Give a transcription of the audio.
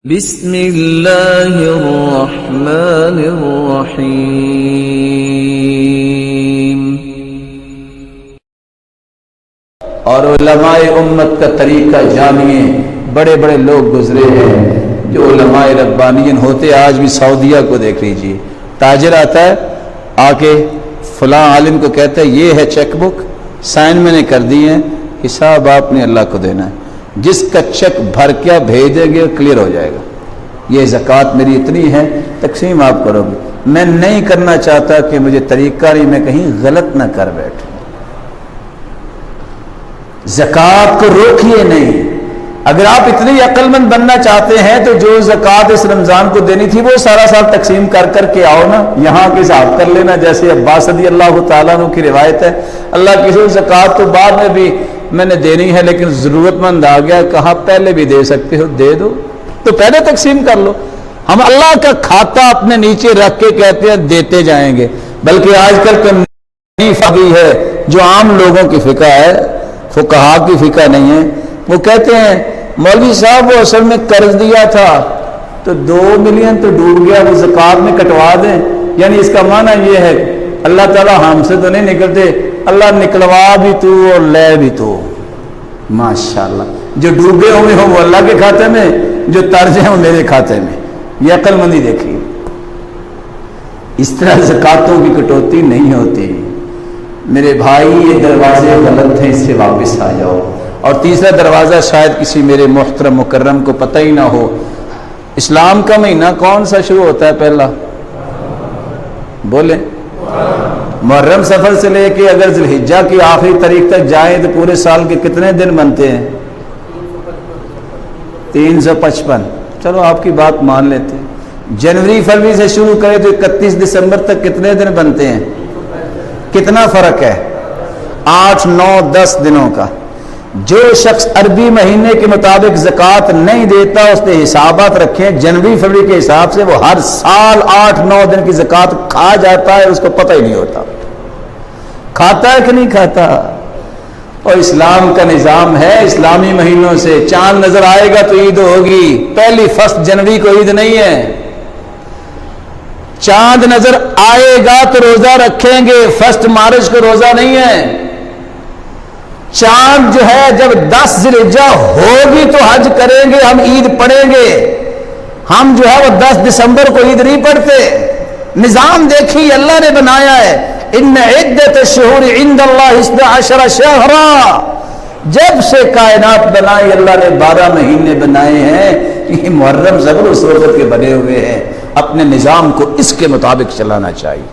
بسم اللہ الرحمن الرحیم۔ اور علماء امت کا طریقہ جانیے، بڑے بڑے لوگ گزرے ہیں جو علماء ربانیین ہوتے، آج بھی سعودیہ کو دیکھ لیجیے، تاجر آتا ہے آ کے فلاں عالم کو کہتا ہے یہ ہے چیک بک، سائن میں نے کر دی ہیں، حساب آپ نے اللہ کو دینا ہے، جس کا چیک بھر کے بھیجیں گے کلیئر ہو جائے گا، یہ زکوٰۃ میری اتنی ہے تقسیم آپ کرو گے۔ میں نہیں کرنا چاہتا کہ مجھے طریقہ نہیں، میں کہیں غلط نہ کر بیٹھوں، زکوٰۃ کو روکیے نہیں۔ اگر آپ اتنی عقل مند بننا چاہتے ہیں تو جو زکوٰۃ اس رمضان کو دینی تھی وہ سارا سال تقسیم کر کر کے آؤ نا، یہاں کے حساب کر لینا، جیسے عباس رضی اللہ تعالیٰ عنہ کی روایت ہے، اللہ کی زکوٰۃ تو بعد میں بھی میں نے دینی ہے لیکن ضرورت مند آ گیا، کہا پہلے بھی دے سکتے ہو، دے دو تو پہلے تقسیم کر لو۔ ہم اللہ کا کھاتا اپنے نیچے رکھ کے کہتے ہیں دیتے جائیں گے، بلکہ آج کل تو نئی فقہ ہے جو عام لوگوں کی فقہ ہے، فقہا کی فقہ نہیں ہے، وہ کہتے ہیں مولوی صاحب وہ اصل میں قرض دیا تھا تو 2 ملین تو ڈوب گیا، وہ زکوٰۃ میں کٹوا دیں، یعنی اس کا معنی یہ ہے اللہ تعالیٰ ہم سے تو نہیں نکلتے، اللہ نکلوا بھی تو اور لے بھی تو۔ ماشاءاللہ، جو ڈوبے ہوئے ہوں وہ اللہ کے کھاتے میں، جو ترجے ہیں وہ میرے کھاتے میں، یہ عقل مندی دیکھیے۔ اس طرح زکاتوں کی کٹوتی نہیں ہوتی میرے بھائی، یہ دروازے غلط ہیں، اس سے واپس آ جاؤ۔ اور تیسرا دروازہ شاید کسی میرے محترم مکرم کو پتہ ہی نہ ہو، اسلام کا مہینہ کون سا شروع ہوتا ہے پہلا؟ بولیں، محرم سفر سے لے کے اگر ذی الحجہ کی آخری تاریخ تک جائیں تو پورے سال کے کتنے دن بنتے ہیں؟ 355۔ چلو آپ کی بات مان لیتے ہیں۔ جنوری فروری سے شروع کریں تو 31 دسمبر تک کتنے دن بنتے ہیں؟ کتنا فرق ہے؟ 8 9 10 دنوں کا۔ جو شخص عربی مہینے کے مطابق زکوٰۃ نہیں دیتا، اس نے حسابات رکھے جنوری فروری کے حساب سے وہ ہر سال 8 9 دن کی زکوٰۃ کھا جاتا ہے، اس کو پتہ ہی نہیں ہوتا کھاتا ہے کہ نہیں کھاتا۔ اور اسلام کا نظام ہے، اسلامی مہینوں سے چاند نظر آئے گا تو عید ہوگی، پہلی 1 جنوری کو عید نہیں ہے۔ چاند نظر آئے گا تو روزہ رکھیں گے، 1 مارچ کو روزہ نہیں ہے۔ چاند جو ہے جب 10 ذی الحجہ ہوگی تو حج کریں گے، ہم عید پڑھیں گے، ہم جو ہے وہ 10 دسمبر کو عید نہیں پڑھتے۔ نظام دیکھی اللہ نے بنایا ہے، ان عدت الشہور عند اللہ 12 شہرا، جب سے کائنات بنائی اللہ نے 12 مہینے بنائے ہیں، یہ محرم صبر اس وقت کے بنے ہوئے ہیں، اپنے نظام کو اس کے مطابق چلانا چاہیے۔